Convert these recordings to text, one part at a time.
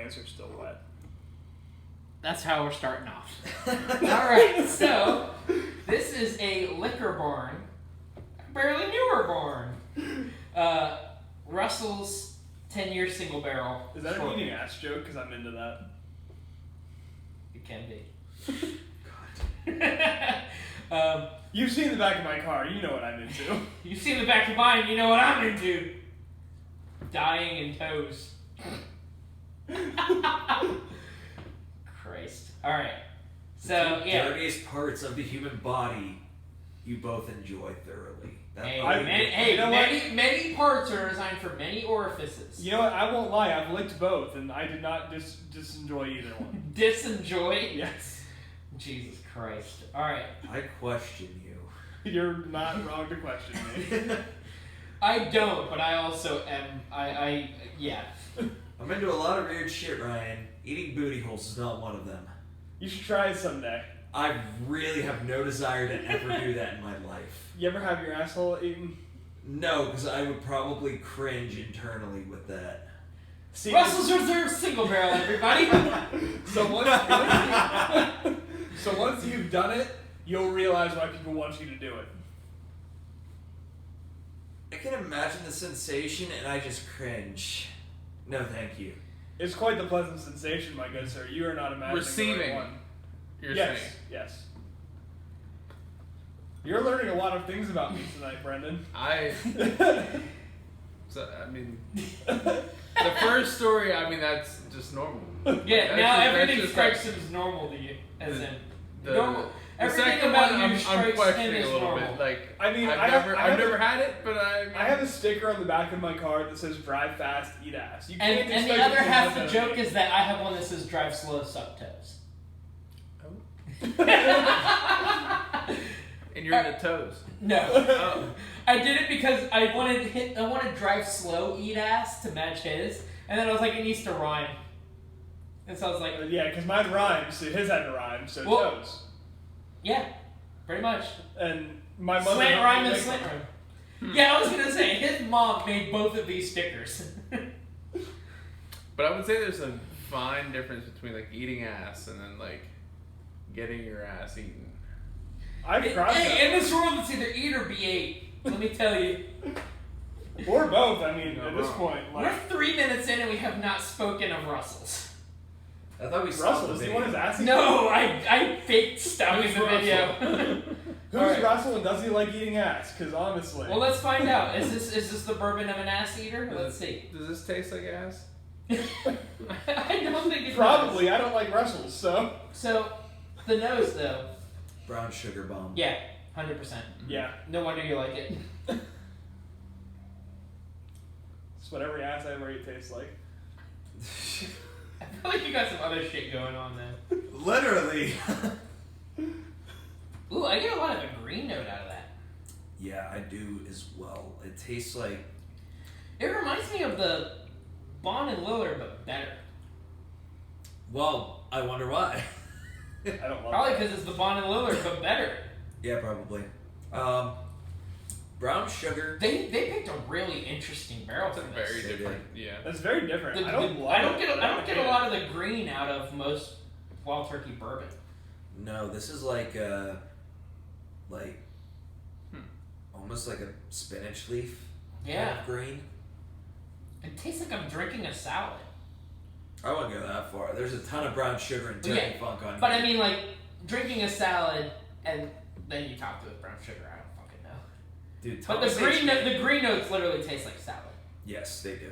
pants are still wet. That's how we're starting off. Alright, so this is a liquor barn. Barely newer barn. Russell's 10-year single barrel. Is that an eating ass joke? Because I'm into that. It can be. God. You've seen the back of my car. You know what I'm into. You've seen the back of mine. You know what I'm into. Dying in toes. Christ. Alright. So, the dirtiest parts of the human body you both enjoy thoroughly. Many parts are designed for many orifices. You know what? I won't lie. I've licked both, and I did not disenjoy either one. Disenjoy? Yes. Jesus Christ. Alright. I question you. You're not wrong to question me. I don't, but I also am. Yeah. I'm into a lot of weird shit, Ryan. Eating booty holes is not one of them. You should try it someday. I really have no desire to ever do that in my life. You ever have your asshole eaten? No, because I would probably cringe internally with that. See, Russell's Reserve single barrel, everybody. So once you've done it, you'll realize why people want you to do it. I can imagine the sensation, and I just cringe. No, thank you. It's quite the pleasant sensation, my good sir. You are not imagining receiving. the right one. You're yes, saying. yes. You're learning a lot of things about me tonight, Brendan. The first story, that's just normal. Yeah, now everything strikes him as normal to you. As in, normal. The Everything second about one, you I'm strikes him questioning as a little normal. bit. Like, I mean, I've never had it, but I have a sticker on the back of my car that says "Drive fast, eat ass." You can't and the expect other me to half have of the that. joke is that I have one that says "Drive slow, suck toes." And you're in the toes. No. Oh. I did it because I wanted drive slow, eat ass to match his, and then I was like, it needs to rhyme. And so I was like, yeah, because mine rhymes, so his had to rhyme, so toes. Yeah, pretty much. And my mother Slant rhyme and make slant them. rhyme. Yeah, I was gonna say his mom made both of these stickers. But I would say there's a fine difference between like eating ass and then like getting your ass eaten. Hey, in this world, it's either eat or be ate. Let me tell you. Or both. I mean, at this point, we're 3 minutes in and we have not spoken of Russell's. I thought we Russell, is he one his ass? No, I faked stuff in the video. Who's right. Russell and does he like eating ass? Because honestly. Well, let's find out. Is this the bourbon of an ass eater? Let's see. Does this taste like ass? I don't think it Probably. does. I don't like Russell's, so. So, the nose though. Brown sugar bomb. Yeah, 100%. Yeah. No wonder you like it. It's what every ass I ever ate tastes like. I feel like you got some other shit going on there. Literally. Ooh, I get a lot of a green note out of that. Yeah, I do as well. It tastes like... It reminds me of the Bond and Lillard, but better. Well, I wonder why. I don't love Probably because it's the Bond and Lillard, but better. Yeah, probably. Brown sugar. They picked a really interesting barrel for this. Very different. Yeah. That's very different. I don't get a lot of the green out of most Wild Turkey bourbon. No, this is like almost like a spinach leaf. Yeah. Kind of green. It tastes like I'm drinking a salad. I wouldn't go that far. There's a ton of brown sugar and turkey funk on. But I mean, like drinking a salad and then you top it with brown sugar. I don't fucking know. Dude, but the green notes literally taste like salad. Yes, they do.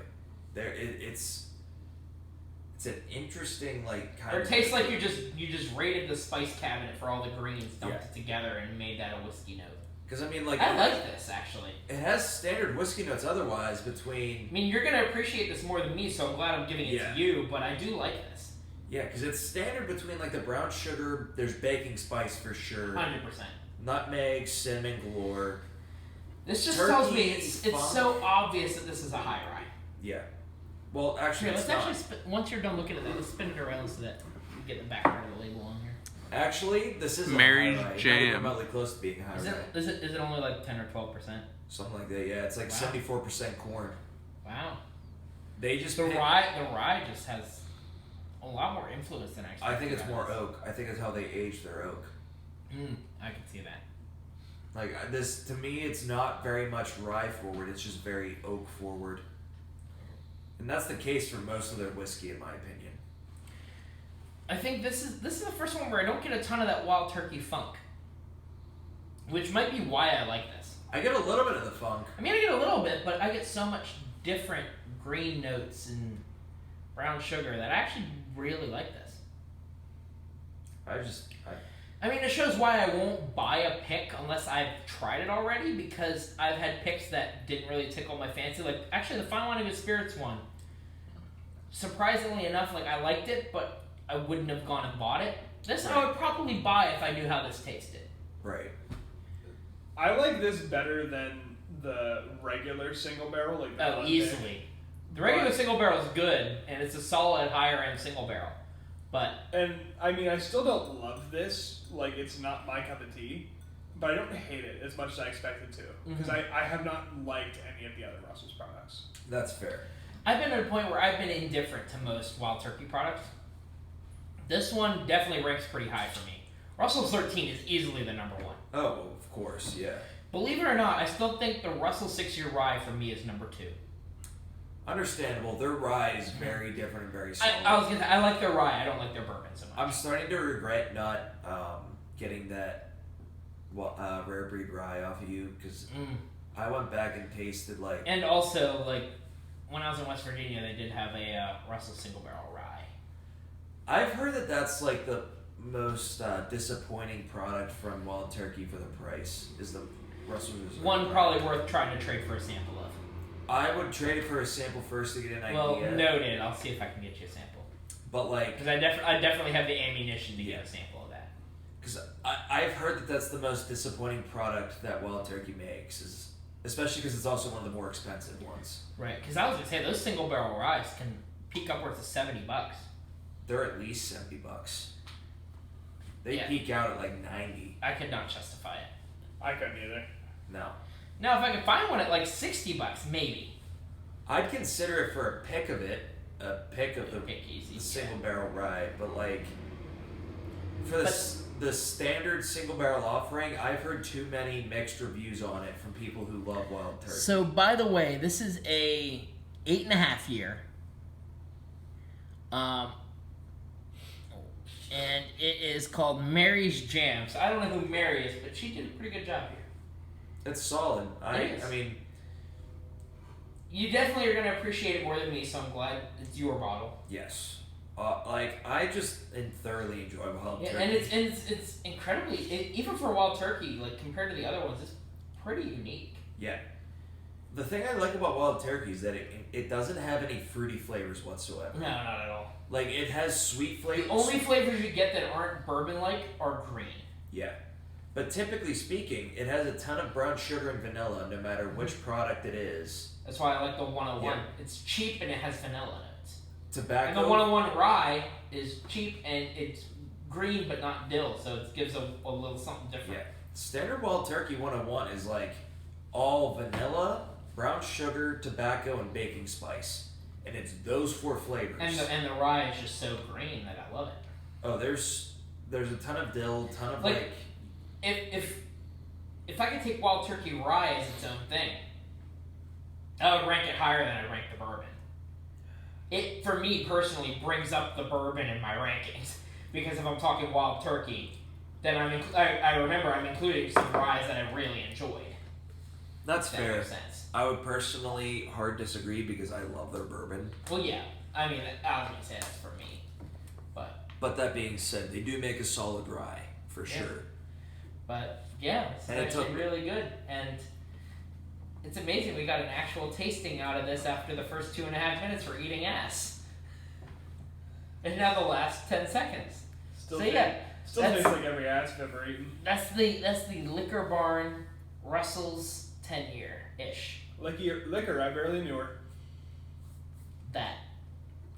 It's an interesting kind or of. It tastes like you just raided the spice cabinet for all the greens, dumped it together, and made that a whiskey note. Because I mean, I like this actually. It has standard whiskey notes. Otherwise, between. I mean, you're gonna appreciate this more than me, so I'm glad I'm giving it to you. But I do like this. Yeah, because it's standard between the brown sugar. There's baking spice for sure. 100%. Nutmeg, cinnamon galore. This just tells me it's so obvious that this is a high rye. Yeah. Well, actually, let's once you're done looking at it, let's spin it around so that you get the back part of the label on here. Actually, this is Mary a high rye. Jam. Remotely close to being high rye. Is it only like 10 or 12%? Something like that. Yeah, it's like 74% corn. Wow. They just the rye just has a lot more influence than I expected. I think it's more out of oak. I think it's how they age their oak. this. I can see that. Like this, to me, it's not very much rye forward. It's just very oak forward, and that's the case for most of their whiskey, in my opinion. I think this is the first one where I don't get a ton of that wild turkey funk, which might be why I like this. I get a little bit of the funk. I mean, I get a little bit, but I get so much different green notes and brown sugar that I actually really like this. I mean, it shows why I won't buy a pick unless I've tried it already, because I've had picks that didn't really tickle my fancy. Like, actually, the Fine Wine and Good Spirits one, surprisingly enough, like, I liked it, but I wouldn't have gone and bought it. This I would probably buy if I knew how this tasted. Right. I like this better than the regular single barrel. Like the Blonde Easily. Pick. The regular But- single barrel is good, and it's a solid higher end single barrel. But And I mean, I still don't love this. Like, it's not my cup of tea, but I don't hate it as much as I expected to, because I have not liked any of the other Russell's products. That's fair. I've been at a point where I've been indifferent to most Wild Turkey products. This one definitely ranks pretty high for me. Russell's 13 is easily the number one. Oh, well, of course, yeah. Believe it or not, I still think the Russell 6-Year Rye for me is number 2. Understandable. Their rye is very different and very solid. I was gonna say, I like their rye. I don't like their bourbon so much. I'm starting to regret not getting that rare breed rye off of you, because I went back and tasted like. And also, like, when I was in West Virginia, they did have a Russell single barrel rye. I've heard that that's like the most disappointing product from Wild Turkey for the price is the Russell Reserve. One rye. probably worth trying to trade for a sample of. I would trade it for a sample first to get an Well, idea. noted. I'll see if I can get you a sample. But like, Because I definitely have the ammunition to get a sample of that. because I've heard that that's the most disappointing product that Wild Turkey makes, is especially because it's also one of the more expensive ones. Right, because I was gonna say those single barrel ryes can peak upwards of $70. They're at least $70. They Yeah. peak out at like 90. I could not justify it. I couldn't either. No. Now, if I could find one at like $60, maybe. I'd consider it for a pick of it, a pick of the Pick easy, single barrel rye, but like for the standard single barrel offering, I've heard too many mixed reviews on it from people who love Wild Turkey. So, by the way, this is a 8.5 year. And it is called Mary's Jams. I don't know who Mary is, but she did a pretty good job here. It's solid. It is. I mean, You definitely are going to appreciate it more than me, so I'm glad it's your bottle. yes. Like I just thoroughly enjoy Wild Yeah, Turkey. and it's incredibly, even for Wild Turkey, like compared to the other ones, it's pretty unique. Yeah. The thing I like about Wild Turkey is that it doesn't have any fruity flavors whatsoever. No, not at all. Like it has sweet flavors. The only flavors you get that aren't bourbon-like are green. Yeah. But typically speaking, it has a ton of brown sugar and vanilla no matter which product it is. That's why I like the 101. Yeah. It's cheap and it has vanilla notes. Tobacco. And the 101 rye is cheap and it's green but not dill, so it gives a little something different. Yeah. Standard Wild Turkey 101 is like all vanilla, brown sugar, tobacco, and baking spice. And it's those 4 flavors. And the rye is just so green that I love it. Oh, there's a ton of dill, ton of like If I could take Wild Turkey rye as its own thing, I would rank it higher than I rank the bourbon. It, for me personally, brings up the bourbon in my rankings. Because if I'm talking Wild Turkey, then I remember I'm including some ryes that I really enjoyed. That's If that fair. makes sense. I would personally hard disagree because I love their bourbon. Well, yeah. I mean, I was going to say that's for me. But that being said, they do make a solid rye, for Yeah. sure. But, yeah, it's And it actually took- really good. And it's amazing we got an actual tasting out of this after the first 2.5 minutes for eating ass. And now the last 10 seconds. Still, So, tastes- yeah, still that's- tastes like every ass I've ever eaten. That's the Liquor Barn Russell's 10-year-ish. Liquor, I barely knew her. That.